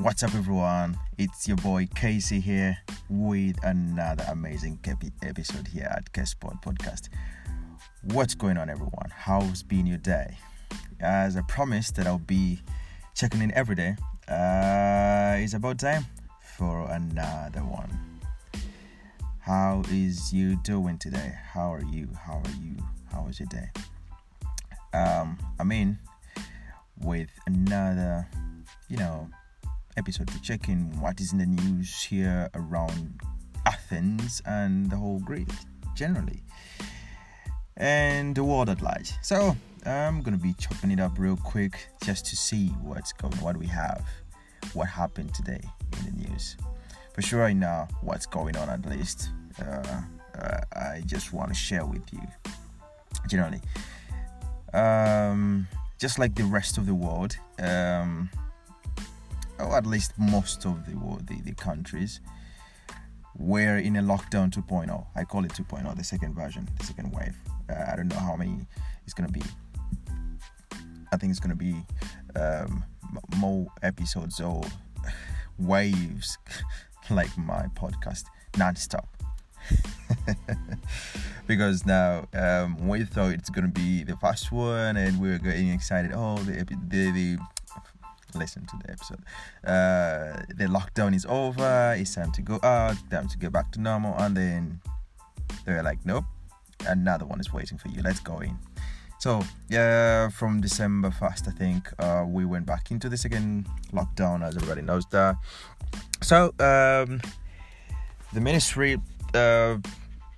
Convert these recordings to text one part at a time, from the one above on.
What's up, everyone? It's your boy Casey here with another amazing episode here at Kespod Podcast. What's going on, everyone? How's been your day? As I promised that I'll be checking in every day, it's about time for another one. How is you doing today? How are you? How was your day? With another, episode to check in what is in the news here around Athens and the whole Greece generally, and the world at large. So I'm gonna be chopping it up real quick just to see what we have, what happened today in the news. For sure, I know what's going on at least. I just want to share with you generally. Just like the rest of the world, or at least most of the world, the countries, we're in a lockdown 2.0. I call it 2.0, the second version, the second wave. I don't know how many it's going to be. I think it's going to be more episodes or waves like my podcast, non-stop. Because now we thought it's going to be the first one and we're getting excited. Listen to the episode. The lockdown is over. It's time to go out. Time to get back to normal. And then they're like, nope, another one is waiting for you. Let's go in. So from December 1st, I think we went back into the second lockdown, as everybody knows that. So the ministry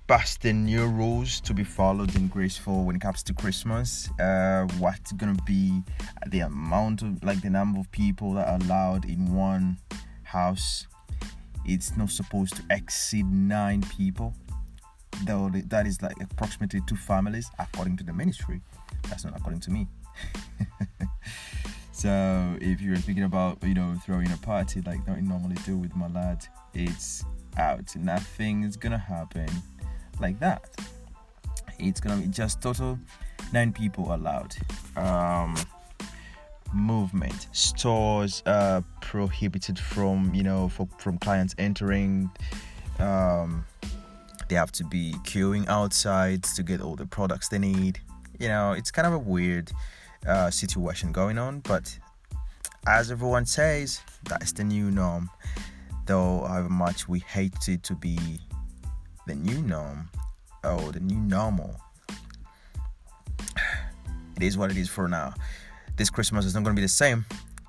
passed the new rules to be followed in Greece for when it comes to Christmas. What's gonna be the amount of, the number of people that are allowed in one house? It's not supposed to exceed 9 people, though that is like approximately 2 families according to the ministry. That's not according to me. So if you're thinking about throwing a party like I normally do with my lad, it's out. Nothing is gonna happen like that. It's gonna be just total 9 people allowed. Movement, stores prohibited from from clients entering. They have to be queuing outside to get all the products they need. It's kind of a weird situation going on, but as everyone says, that's the new norm. Though however much we hate it to be the new norm or the new normal, it is what it is for now. This Christmas is not going to be the same.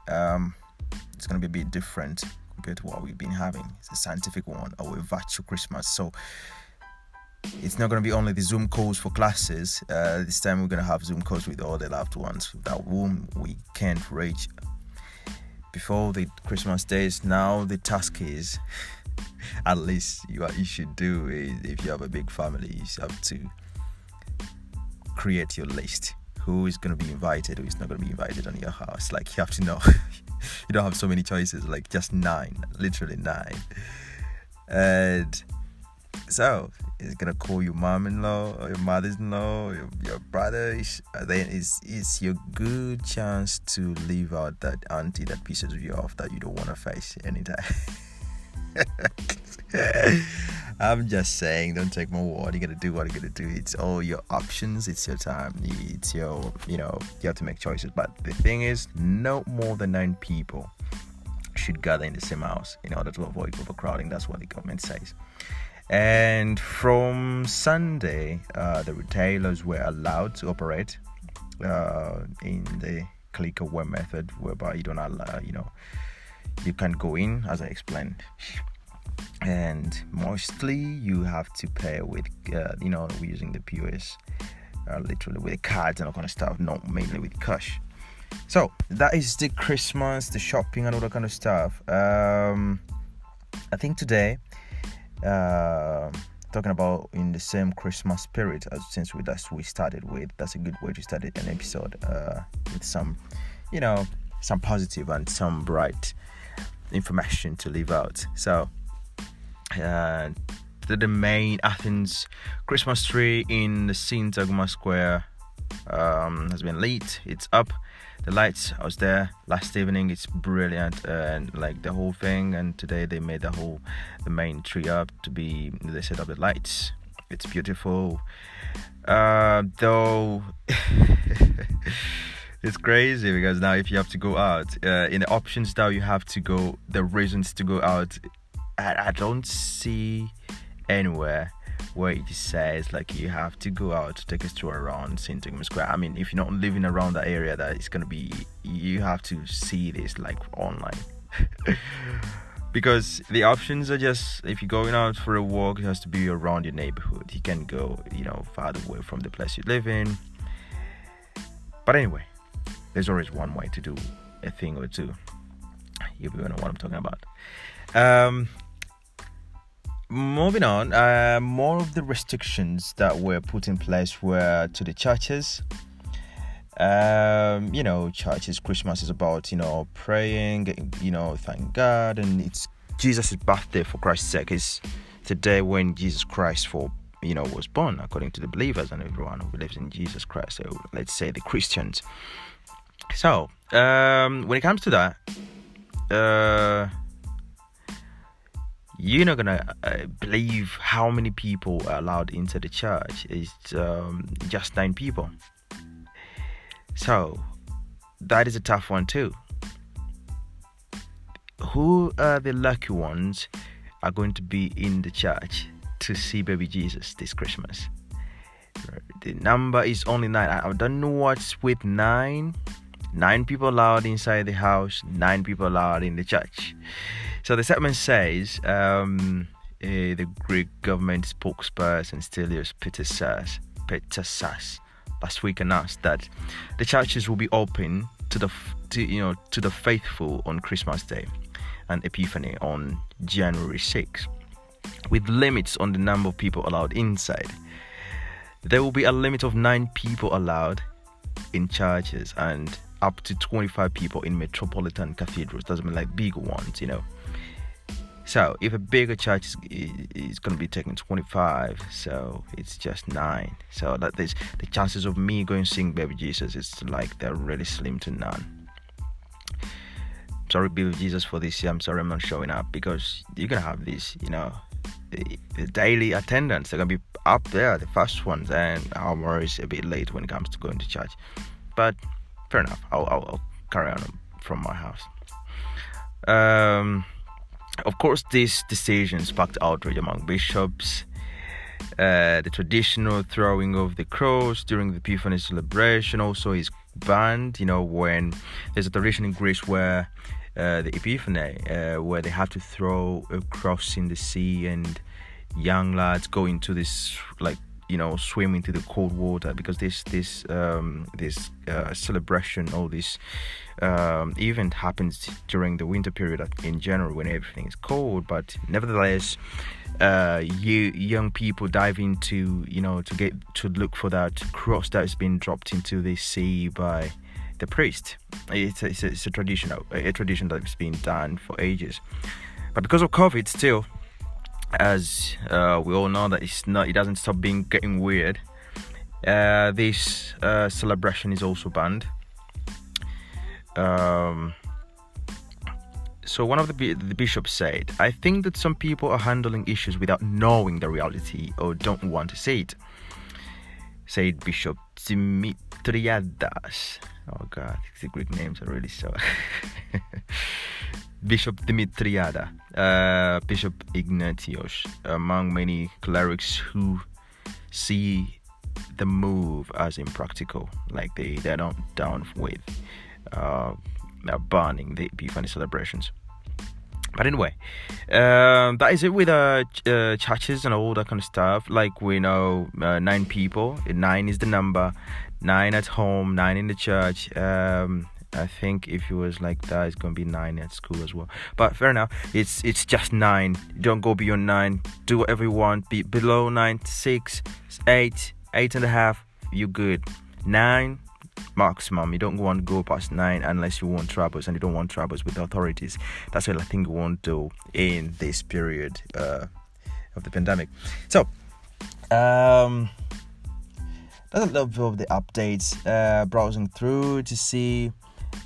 It's going to be a bit different compared to what we've been having. It's a scientific one, or a virtual Christmas. So it's not going to be only the Zoom calls for classes. This time we're going to have Zoom calls with all the loved ones that whom we can't reach before the Christmas days. Now the task is, at least what you should do is, if you have a big family, you have to create your list. Who is going to be invited, who is not going to be invited on your house. You have to know. You don't have so many choices, just 9, literally 9. And so it's going to call your mom-in-law or your mother-in-law or your brother. Then it's your good chance to leave out that auntie that pisses you off that you don't want to face anytime. I'm just saying, don't take my word. You're gonna do what you're gonna do. It's all your options. It's your time. It's your, you have to make choices. But the thing is, no more than 9 people should gather in the same house in order to avoid overcrowding. That's what the government says. And from Sunday, the retailers were allowed to operate in the click away method, whereby you don't allow, you can't go in, as I explained. And mostly you have to pay with, we're using the POS, literally with cards and all kind of stuff, not mainly with cash. So that is the Christmas, the shopping and all that kind of stuff. I think today, talking about in the same Christmas spirit as we started with, that's a good way to start an episode with some, some positive and some bright information to leave out. So the main Athens Christmas tree in the Syntagma Square has been lit. It's up. The lights, I was there last evening. It's brilliant, and like the whole thing. And today they made the main tree up to be. They set up the lights. It's beautiful. Though it's crazy because now if you have to go out, in the options now you have to go. The reasons to go out, I don't see anywhere where it says like you have to go out to take a tour around St. Thomas Square. I mean, if you're not living around that area, that it's gonna be, you have to see this like online. Because the options are just, if you're going out for a walk, it has to be around your neighborhood. You can go, farther away from the place you live in. But anyway, there's always one way to do a thing or two. You know what I'm talking about. Moving on, more of the restrictions that were put in place were to the churches. Churches, Christmas is about, praying, thank God, and it's Jesus' birthday, for Christ's sake. It's the day when Jesus Christ was born, according to the believers and everyone who believes in Jesus Christ. So let's say the Christians. So, when it comes to that, you're not gonna believe how many people are allowed into the church. It's just 9 people. So that is a tough one too. Who are the lucky ones are going to be in the church to see baby Jesus this Christmas? The number is only 9. I don't know what's with 9. 9 people allowed inside the house, 9 people allowed in the church. So the statement says, the Greek government spokesperson Stelios Peterssas last week announced that the churches will be open to the faithful on Christmas Day and Epiphany on January 6, with limits on the number of people allowed inside. There will be a limit of 9 people allowed in churches and up to 25 people in metropolitan cathedrals. Doesn't mean like bigger ones, So if a bigger church is going to be taking 25, so it's just 9. So that the chances of me going sing Baby Jesus is like they're really slim to none. Sorry, Baby Jesus, for this year. I'm sorry I'm not showing up, because you're going to have this, the daily attendance. They're going to be up there, the first ones, and I'm always a bit late when it comes to going to church. But fair enough. I'll carry on from my house. Of course, this decision sparked outrage among bishops. The traditional throwing of the cross during the Epiphany celebration also is banned. When there's a tradition in Greece where the Epiphany, where they have to throw a cross in the sea, and young lads go into this, swim into the cold water, because this celebration, or this event happens during the winter period in January, when everything is cold. But nevertheless, young people dive into, to look for that cross that has been dropped into the sea by the priest. It's a tradition that's been done for ages. But because of COVID, still, as we all know, that it doesn't stop getting weird. This celebration is also banned. So one of the bishops said, "I think that some people are handling issues without knowing the reality or don't want to see it," said Bishop Dimitriadas. Oh God, the Greek names are really so. Bishop Dimitriada, Bishop Ignatios, among many clerics who see the move as impractical, like they're not down with banning the Epiphany celebrations. But anyway, that is it with churches and all that kind of stuff. Like we know, 9 people. 9 is the number. 9 at home, 9 in the church. I think if it was like that, it's gonna be 9 at school as well. But fair enough. It's just 9. Don't go beyond 9. Do whatever you want. Be below 9, 6, 8, 8.5. You're good. 9 maximum. You don't want to go past 9 unless you want troubles, and you don't want troubles with the authorities. That's what I think you won't do in this period of the pandemic. So, That's a little bit of the updates. Browsing through to see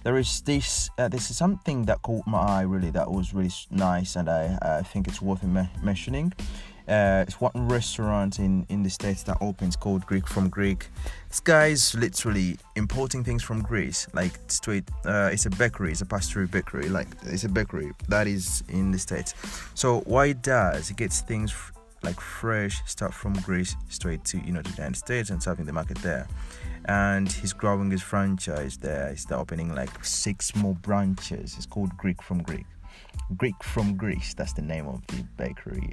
there is this. This is something that caught my eye really. That was really nice, and I think it's worth mentioning. It's one restaurant in the States that opens called Greek from Greek. This guy's literally importing things from Greece, like straight. It's a bakery, it's a pastry bakery, like it's a bakery that is in the States. So what it does, it gets things like fresh stuff from Greece straight to the United States and serving the market there. And he's growing his franchise there. He's opening like 6 more branches. It's called Greek from Greek. Greek from Greece, that's the name of the bakery.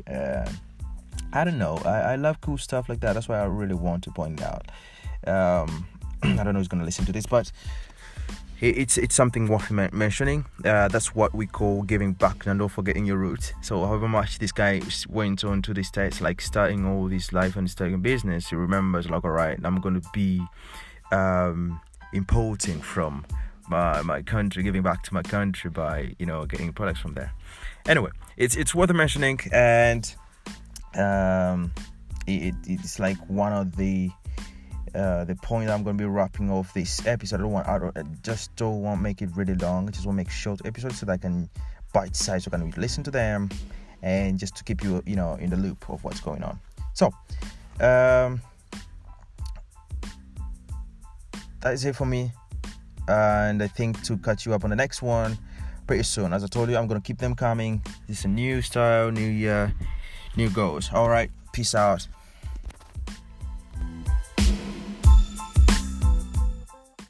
I don't know. I love cool stuff like that. That's why I really want to point it out. I don't know who's going to listen to this, but it's something worth mentioning. That's what we call giving back and not forgetting your roots. So however much this guy went on to the States, like starting all this life and starting a business, he remembers like, all right, I'm going to be importing from my country, giving back to my country by getting products from there. Anyway, it's worth mentioning, and it's like one of the point I'm going to be wrapping off this episode. I just don't want to make it really long. I just want to make short episodes so that I can bite size, so I can listen to them, and just to keep you in the loop of what's going on. So that is it for me, and I think to catch you up on the next one pretty soon. As I told you, I'm going to keep them coming. This is a new style, new year, new goals. All right, peace out.